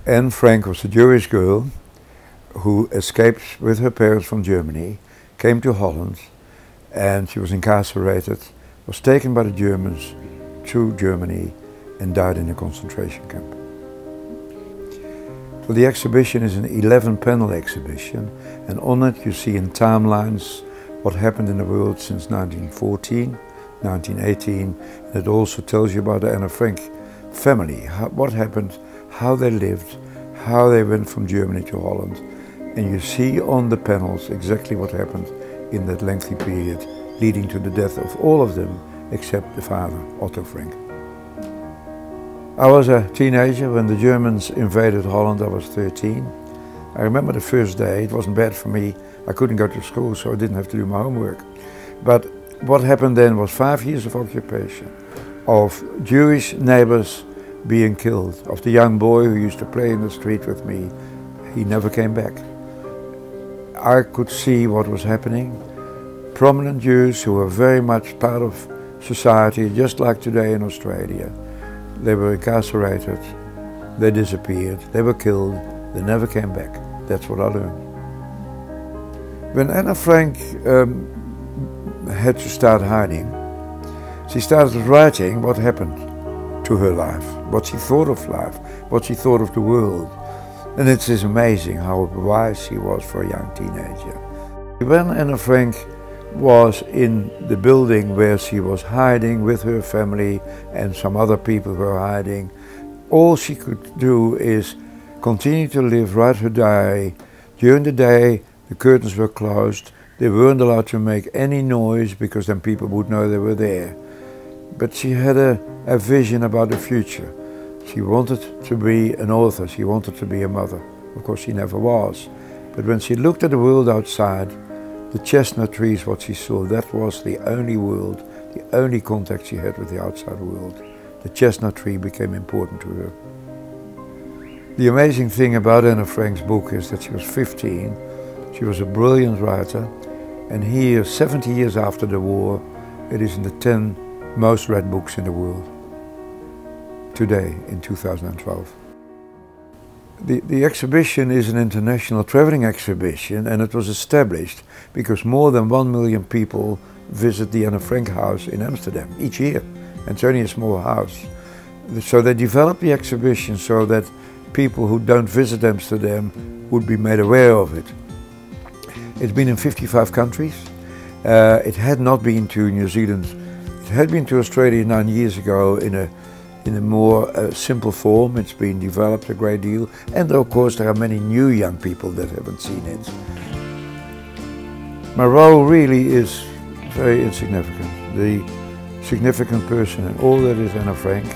Anne Frank was a Jewish girl who escaped with her parents from Germany, came to Holland, and she was incarcerated, was taken by the Germans to Germany and died in a concentration camp. So the exhibition is an 11-panel exhibition, and on it you see in timelines what happened in the world since 1914, 1918, and it also tells you about the Anne Frank family, what happened, how they lived, how they went from Germany to Holland, and you see on the panels exactly what happened in that lengthy period, leading to the death of all of them except the father, Otto Frank. I was a teenager when the Germans invaded Holland. I was 13. I remember the first day. It wasn't bad for me. I couldn't go to school, so I didn't have to do my homework. But what happened then was 5 years of occupation, of Jewish neighbors being killed, of the young boy who used to play in the street with me. He never came back. I could see what was happening. Prominent Jews who were very much part of society, just like today in Australia. They were incarcerated, they disappeared, they were killed, they never came back. That's what I learned. When Anne Frank had to start hiding, she started writing what happened to her life, what she thought of life, what she thought of the world. And it is amazing how wise she was for a young teenager. When Anne Frank was in the building where she was hiding with her family and some other people were hiding, all she could do is continue to live, write her diary. During the day the curtains were closed, they weren't allowed to make any noise because then people would know they were there. But she had a vision about the future. She wanted to be an author, she wanted to be a mother. Of course she never was. But when she looked at the world outside, the chestnut trees, what she saw, that was the only world, the only contact she had with the outside world. The chestnut tree became important to her. The amazing thing about Anne Frank's book is that she was 15, she was a brilliant writer, and here, 70 years after the war, it is in the 10 most read books in the world, today in 2012. The exhibition is an international traveling exhibition, and it was established because more than 1 million people visit the Anne Frank house in Amsterdam each year, and it's only a small house. So they developed the exhibition so that people who don't visit Amsterdam would be made aware of it. It's been in 55 countries. It had not been to New Zealand. It had been to Australia 9 years ago in a more simple form. It's been developed a great deal, and of course there are many new young people that haven't seen it. My role really is very insignificant. The significant person in all that is Anne Frank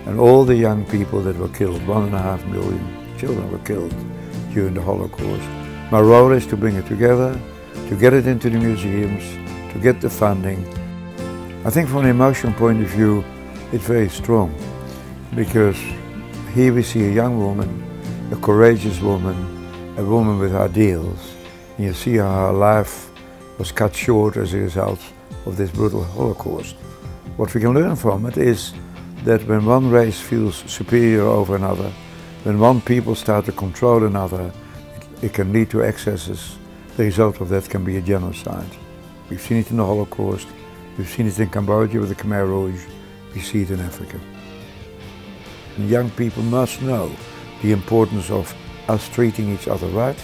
and all the young people that were killed, 1.5 million children were killed during the Holocaust. My role is to bring it together, to get it into the museums, to get the funding. I think from an emotional point of view, it's very strong, because here we see a young woman, a courageous woman, a woman with ideals, and you see how her life was cut short as a result of this brutal Holocaust. What we can learn from it is that when one race feels superior over another, when one people start to control another, it can lead to excesses. The result of that can be a genocide. We've seen it in the Holocaust, we've seen it in Cambodia with the Khmer Rouge, we see it in Africa. And young people must know the importance of us treating each other right,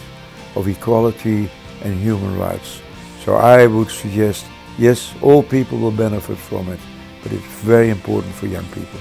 of equality and human rights. So I would suggest, yes, all people will benefit from it, but it's very important for young people.